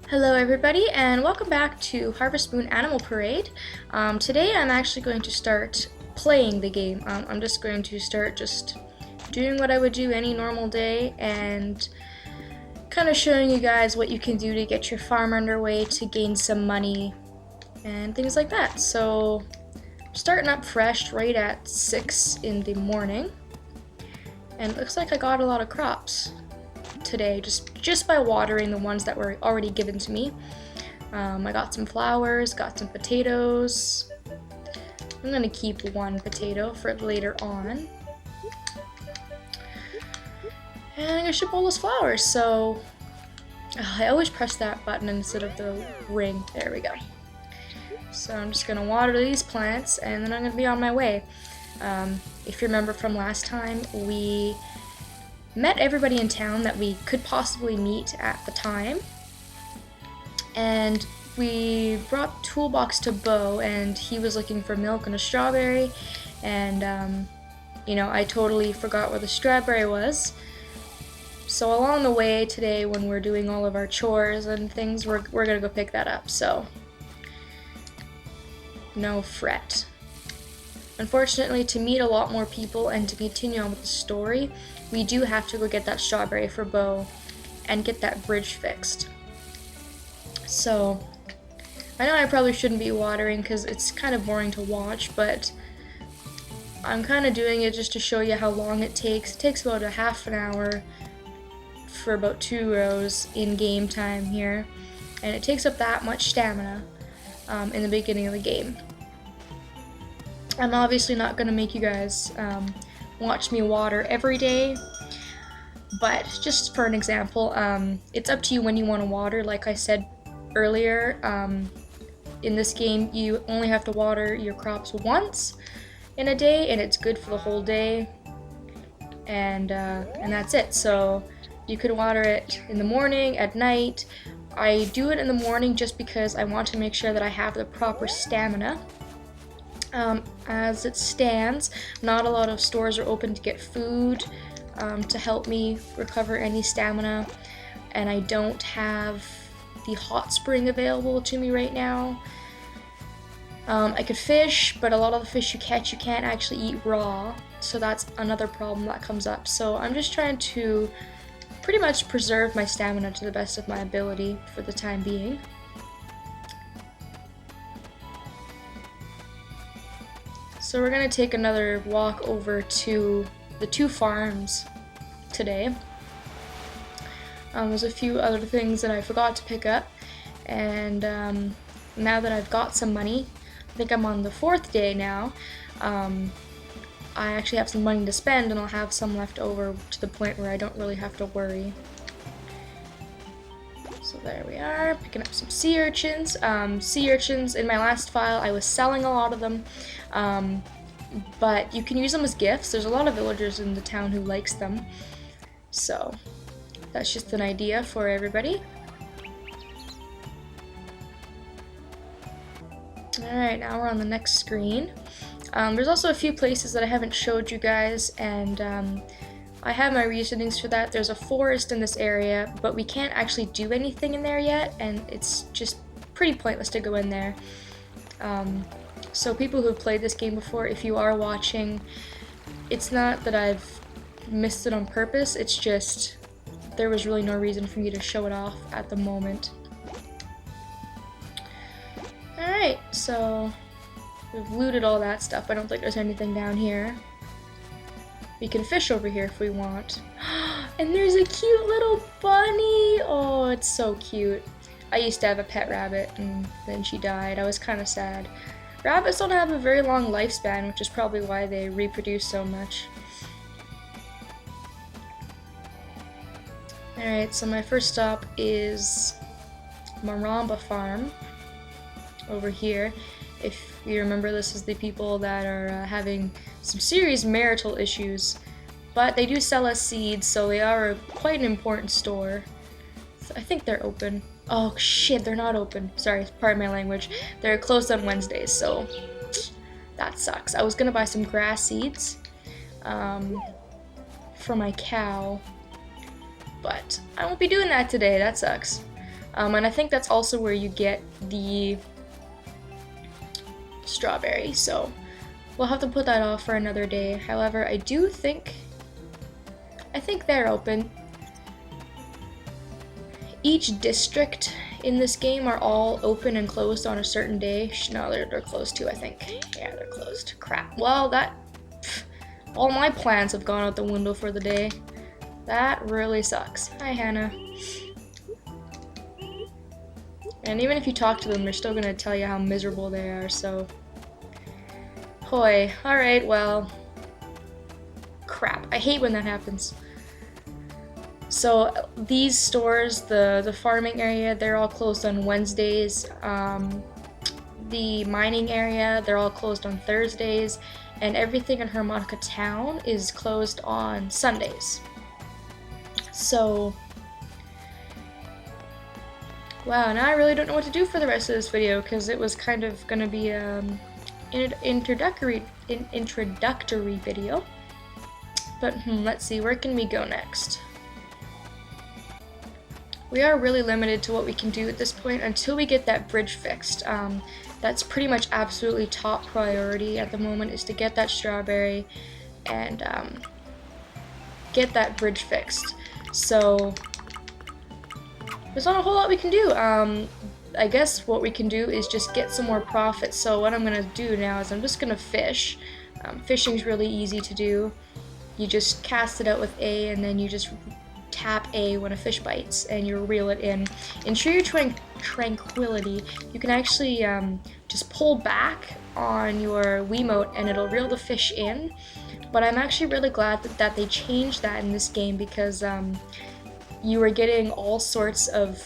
Hello everybody and welcome back to Harvest Moon Animal Parade. Today I'm actually going to start playing the game. I'm just going to start doing what I would do any normal day and kind of showing you guys what you can do to get your farm underway to gain some money and things like that. So starting up fresh right at 6 in the morning, and it looks like I got a lot of crops today just by watering the ones that were already given to me. I got some flowers, got some potatoes. I'm gonna keep one potato for later on. And I'm gonna ship all those flowers, so I always press that button instead of the ring. There we go. So I'm just gonna water these plants and then I'm gonna be on my way. If you remember from last time, we met everybody in town that we could possibly meet at the time, and we brought Toolbox to Bo, and he was looking for milk and a strawberry, and I totally forgot where the strawberry was. So along the way today, when we're doing all of our chores and things, we're gonna go pick that up, so no fret. Unfortunately, to meet a lot more people and to continue on with the story, we do have to go get that strawberry for Bo and get that bridge fixed. So, I know I probably shouldn't be watering because it's kind of boring to watch, but I'm kind of doing it just to show you how long it takes. It takes about a half an hour for about 2 rows in game time here, and it takes up that much stamina in the beginning of the game. I'm obviously not going to make you guys watch me water every day, but just for an example, it's up to you when you want to water. Like I said earlier, in this game you only have to water your crops once in a day, and it's good for the whole day, and that's it. So you could water it in the morning, at night. I do it in the morning just because I want to make sure that I have the proper stamina. As it stands, not a lot of stores are open to get food to help me recover any stamina, and I don't have the hot spring available to me right now. I could fish, but a lot of the fish you catch you can't actually eat raw, so that's another problem that comes up. So I'm just trying to pretty much preserve my stamina to the best of my ability for the time being. So we're gonna take another walk over to the 2 farms today. There's a few other things that I forgot to pick up, and now that I've got some money, I think I'm on the 4th day now, I actually have some money to spend, and I'll have some left over to the point where I don't really have to worry. So there we are, picking up some sea urchins. Sea urchins, in my last file, I was selling a lot of them, but you can use them as gifts. There's a lot of villagers in the town who likes them, so that's just an idea for everybody. Alright, now we're on the next screen. There's also a few places that I haven't showed you guys, and I have my reasonings for that. There's a forest in this area, but we can't actually do anything in there yet, and it's just pretty pointless to go in there. So people who've played this game before, if you are watching, it's not that I've missed it on purpose, it's just there was really no reason for me to show it off at the moment. Alright, so we've looted all that stuff. I don't think there's anything down here. We can fish over here if we want. And there's a cute little bunny! Oh, it's so cute. I used to have a pet rabbit, and then she died. I was kind of sad. Rabbits don't have a very long lifespan, which is probably why they reproduce so much. Alright, so my first stop is Maramba Farm over here. If you remember, this is the people that are having some serious marital issues, but they do sell us seeds, so they are quite an important store. I think they're open. Oh shit, they're not open. Sorry, pardon my language. They're closed on Wednesdays, so that sucks. I was gonna buy some grass seeds for my cow, but I won't be doing that today. That sucks. And I think that's also where you get the strawberry, so we'll have to put that off for another day. However, I think they're open. Each district in this game are all open and closed on a certain day. No, they're closed too, I think. Yeah, they're closed. Crap. Well, all my plans have gone out the window for the day. That really sucks. Hi, Hannah. And even if you talk to them, they're still gonna tell you how miserable they are, so. Hoy. Alright, well. Crap. I hate when that happens. So these stores, the farming area, they're all closed on Wednesdays. The mining area, they're all closed on Thursdays. And everything in Harmonica Town is closed on Sundays. So, wow, now I really don't know what to do for the rest of this video because it was kind of going to be an introductory video. But let's see, where can we go next? We are really limited to what we can do at this point until we get that bridge fixed. That's pretty much absolutely top priority at the moment, is to get that strawberry and get that bridge fixed. So there's not a whole lot we can do. I guess what we can do is just get some more profit. So what I'm gonna do now is I'm just gonna fish. Fishing's really easy to do. You just cast it out with A, and then you just tap A when a fish bites, and you reel it in. In sheer tranquility, you can actually just pull back on your Wiimote and it'll reel the fish in. But I'm actually really glad that they changed that in this game, because you were getting all sorts of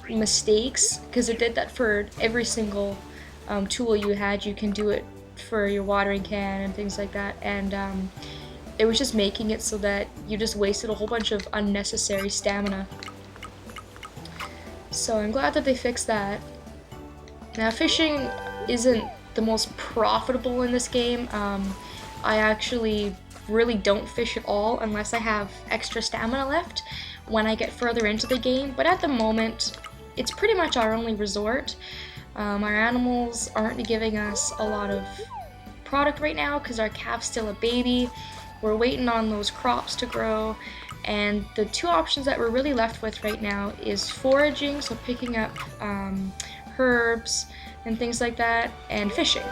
mistakes, because it did that for every single tool you had. You can do it for your watering can and things like that, and it was just making it so that you just wasted a whole bunch of unnecessary stamina. So I'm glad that they fixed that. Now, fishing isn't the most profitable in this game. I actually really don't fish at all unless I have extra stamina left when I get further into the game, but at the moment it's pretty much our only resort. Our animals aren't giving us a lot of product right now because our calf's still a baby. We're waiting on those crops to grow, and the two options that we're really left with right now is foraging, so picking up herbs and things like that, and fishing,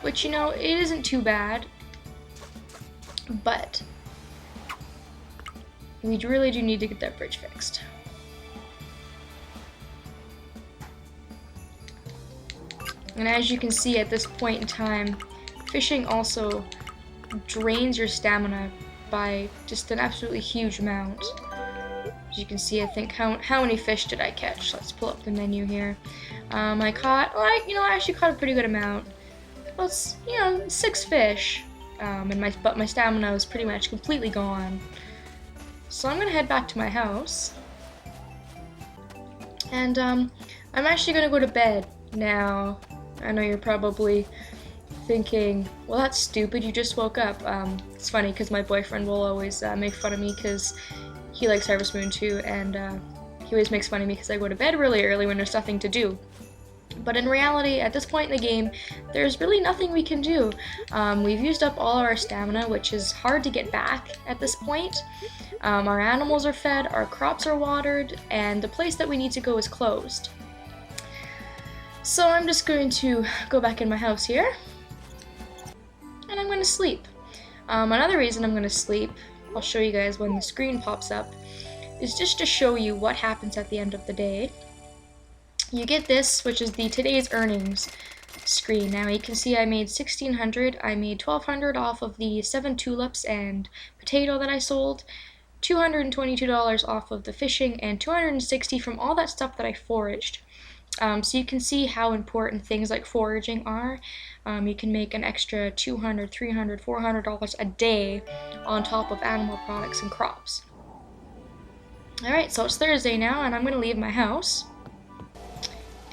which, you know, it isn't too bad, but we really do need to get that bridge fixed. And as you can see at this point in time, fishing also drains your stamina by just an absolutely huge amount. As you can see, I think, how many fish did I catch? Let's pull up the menu here. I caught, I actually caught a pretty good amount. Well, it's, 6 fish, but my stamina was pretty much completely gone. So I'm gonna head back to my house, and I'm actually gonna go to bed now. I know you're probably thinking, well, that's stupid, you just woke up. It's funny because my boyfriend will always make fun of me because he likes Harvest Moon too, and he always makes fun of me because I go to bed really early when there's nothing to do. But in reality, at this point in the game, there's really nothing we can do. We've used up all our stamina, which is hard to get back at this point. Our animals are fed, our crops are watered, and the place that we need to go is closed. So I'm just going to go back in my house here, and I'm going to sleep. Another reason I'm going to sleep, I'll show you guys when the screen pops up, is just to show you what happens at the end of the day. You get this, which is the today's earnings screen. Now you can see I made $1,600. I made $1,200 off of the 7 tulips and potato that I sold, $222 off of the fishing, and $260 from all that stuff that I foraged. So you can see how important things like foraging are. You can make an extra $200, $300, $400 a day on top of animal products and crops. Alright, so it's Thursday now, and I'm going to leave my house.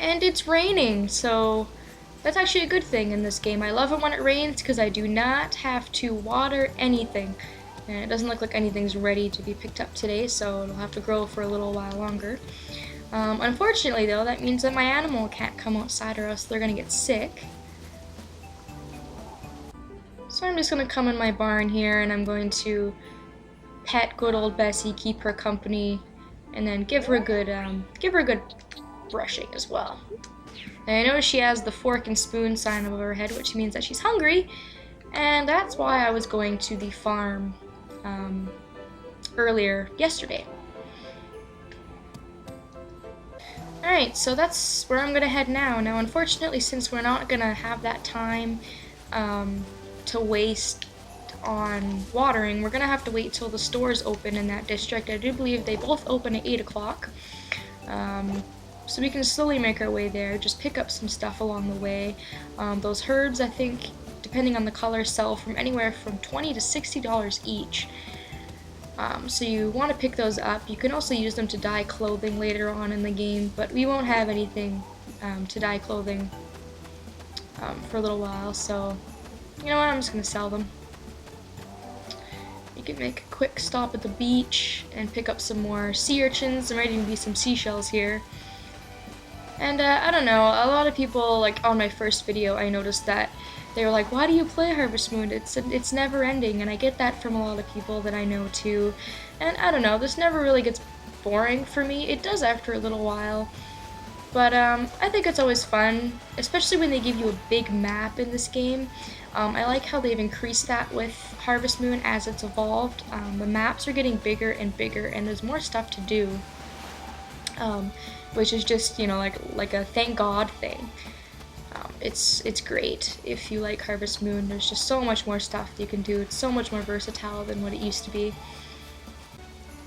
And it's raining, so that's actually a good thing in this game. I love it when it rains because I do not have to water anything. And it doesn't look like anything's ready to be picked up today, so it'll have to grow for a little while longer. Unfortunately though, that means that my animal can't come outside or else they're gonna get sick. So I'm just gonna come in my barn here and I'm going to pet good old Bessie, keep her company, and then give her a good brushing as well. And I notice she has the fork and spoon sign over her head, which means that she's hungry, and that's why I was going to the farm earlier yesterday. Alright, so that's where I'm gonna head now. Now, unfortunately, since we're not gonna have that time to waste on watering, we're gonna have to wait till the stores open in that district. I do believe they both open at 8 o'clock. So we can slowly make our way there, just pick up some stuff along the way. Those herbs, I think, depending on the color, sell from anywhere from $20 to $60 each. So you want to pick those up. You can also use them to dye clothing later on in the game, but we won't have anything to dye clothing for a little while, so you know what, I'm just going to sell them. You can make a quick stop at the beach and pick up some more sea urchins. There might even be some seashells here. And I don't know, a lot of people, like on my first video, I noticed that they were like, why do you play Harvest Moon? It's never ending, and I get that from a lot of people that I know too. And I don't know, this never really gets boring for me. It does after a little while. But I think it's always fun, especially when they give you a big map in this game. I like how they've increased that with Harvest Moon as it's evolved. The maps are getting bigger and bigger, and there's more stuff to do. Which is just, you know, like a thank God thing. It's great if you like Harvest Moon. There's just so much more stuff that you can do. It's so much more versatile than what it used to be.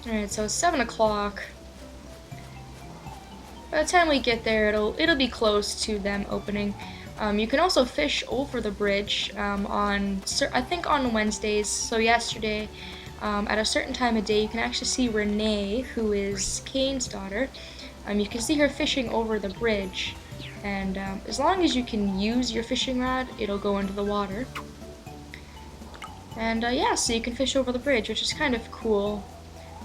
Alright, so it's 7 o'clock. By the time we get there, it'll be close to them opening. You can also fish over the bridge I think on Wednesdays. So yesterday, at a certain time of day, you can actually see Renee, who is Kane's daughter. You can see her fishing over the bridge, and as long as you can use your fishing rod, it'll go into the water. And yeah, so you can fish over the bridge, which is kind of cool.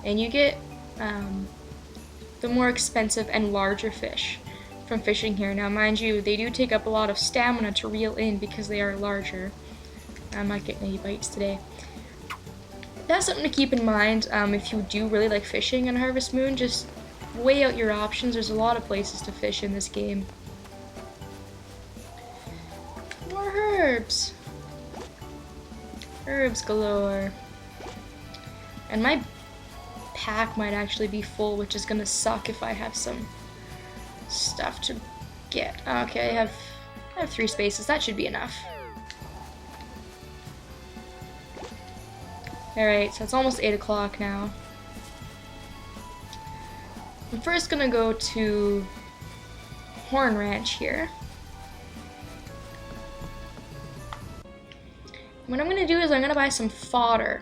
And you get the more expensive and larger fish from fishing here. Now, mind you, they do take up a lot of stamina to reel in because they are larger. I'm not getting any bites today. That's something to keep in mind if you do really like fishing on Harvest Moon. Just weigh out your options. There's a lot of places to fish in this game. More herbs. Herbs galore. And my pack might actually be full, which is gonna suck if I have some stuff to get. Okay, I have 3 spaces. That should be enough. Alright, so it's almost 8 o'clock now. I'm first gonna go to Horn Ranch here. What I'm gonna do is I'm gonna buy some fodder.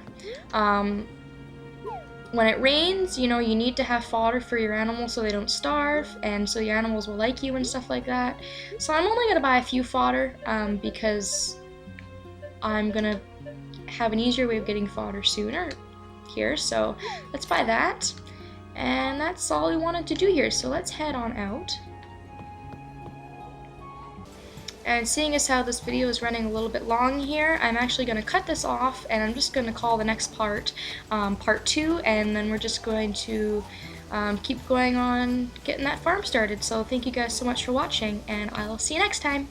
When it rains, you know, you need to have fodder for your animals so they don't starve, and so your animals will like you and stuff like that. So I'm only gonna buy a few fodder because I'm gonna have an easier way of getting fodder sooner here. So let's buy that. And that's all we wanted to do here, so let's head on out. And seeing as how this video is running a little bit long here, I'm actually going to cut this off, and I'm just going to call the next part part 2, and then we're just going to keep going on getting that farm started. So thank you guys so much for watching, and I'll see you next time.